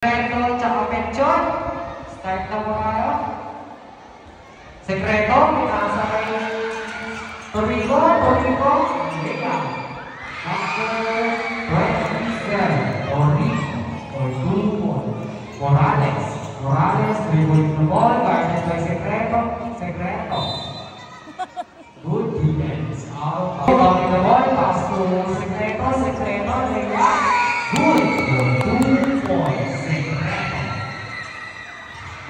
Sekreto tsaka Pechon. Start na po tayo. Sekreto, pinasa kay Torico. Hindi ka. Number 27, Torico. Morales, dribble the ball, guarded by Secreto. Good defense. Out the ball, pass to Secreto, good. 2 points.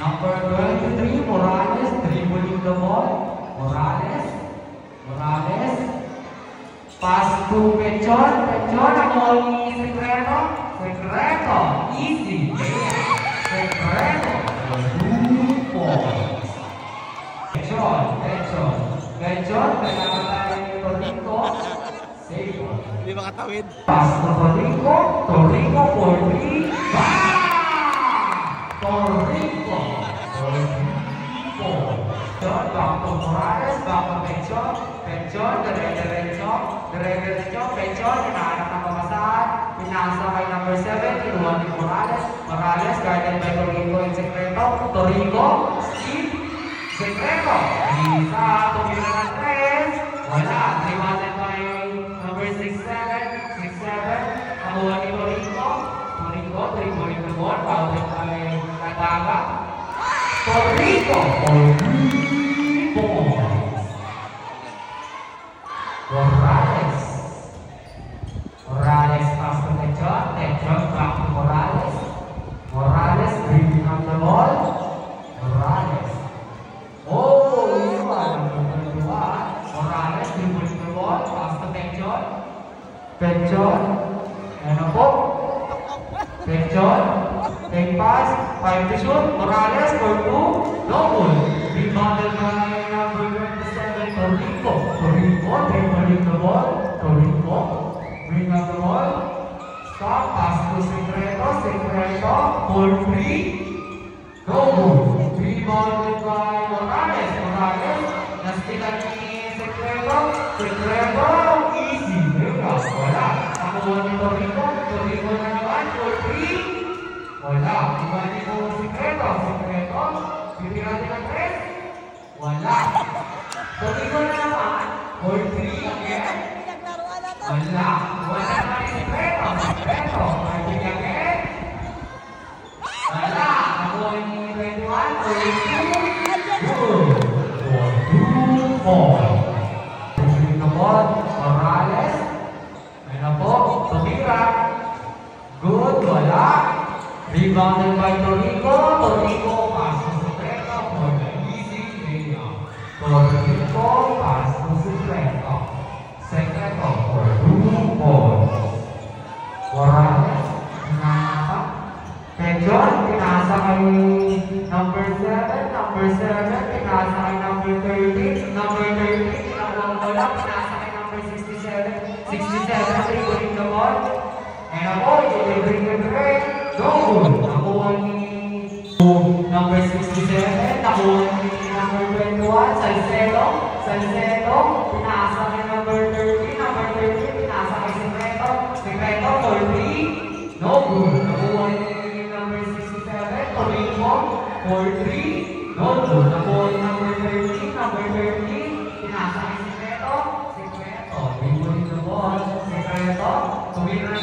Number 23, Morales, dribbling the ball. Morales. Pass to Pechon, ako ni Secreto. Easy. Secreto. 2 points. Pechon, kailangan tayo ni Torico. Save. Hindi makatawid. Pass to Torico for 3. Torico. Back to Morales, back to Pechon, diretso, Pechon, hinahanap ng pamasahan, pinasa kay number 7, kinuha ni Morales, guarded by Torico and Secreto, Steve, Secreto, isa, tumira ng 3, wala, rebounded by number 6-7, nakuha ni Torico, dribbling the ball, fouled by Nataga, Torico, Morales pass to Pechon, back to Morales, dribbling on the ball, Morales dribbling the ball, pass to Pechon, ano po? Pechon, take pass, 5 to shoot, Morales for 2, no goal. Rebounded by number 27, Torico, dribbling the ball, bring up the ball, stop, pass to Secreto, for 3, no goal. Rebounded by Morales, nastikan ni Secreto, easy, wala. Nakuha ni Torico na naman, for 3, wala. Iba ni Secreto, bibira din ang 3, wala. Torico na naman, for 3 again, wala. Wala naman ni Secreto, bibira again, wala. Nakuha ni 21, for 2 points. Dribbling the ball, Morales, tumira, good, wala. Rebounded by Torico, pass to Secreto for the easy layup. Torico, pass to Secreto for 2 points. Morales, Pechon, pinasa kay number 7, pinasa kay number 13, wala, pinasa kay number 67, dribbling the ball, and dribbling the break, no good. Nakuha ni number 67, nakuha ni number 21, Salcedo, pinasa kay number 13, pinasa kay Secreto for 3, no good. Nakuha ni number 67, Torico for 3, no good. Nakuha ni number 13, pinasa kay Secreto, dribbling the ball, Secreto, tumira